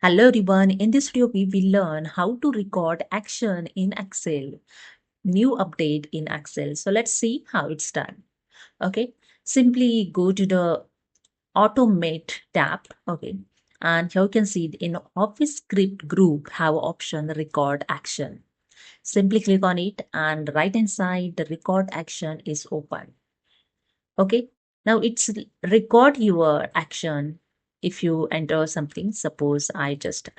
Hello everyone, in this video we will learn how to record action in Excel, new update in Excel. So let's see how it's done. Okay, simply go to the automate tab. Okay, and here you can see in Office script group have option record action. Simply click on it and right hand side the record action is open. Okay, now it's record your action. If you enter something, suppose I just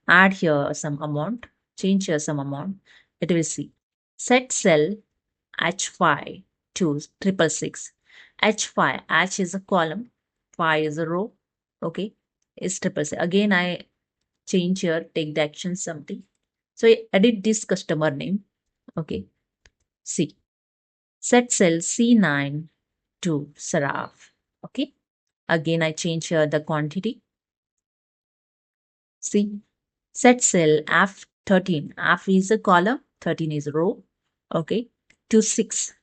add here some amount, change here some amount, it will see set cell H5 to 666. H5, H is a column, 5 is a row. Okay, is 666. Again, I change here, take the action something. So I edit this customer name. Okay, see set cell C9 to Saraf. Okay, again, I change here the quantity. See, set cell F13. F is a column, 13 is a row. Okay, to 6.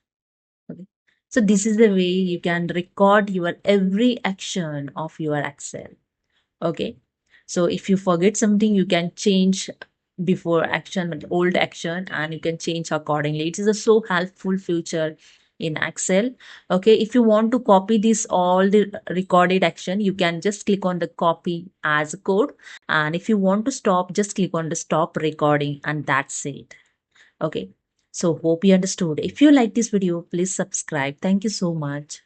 Okay. So this is the way you can record your every action of your Excel. Okay. So if you forget something, you can change before action, old action, and you can change accordingly. It is a so helpful feature in Excel. Okay. If you want to copy this all the recorded action, you can just click on the copy as a code. And if you want to stop, just click on the stop recording and that's it. Okay. So hope you understood. If you like this video, please subscribe. Thank you so much.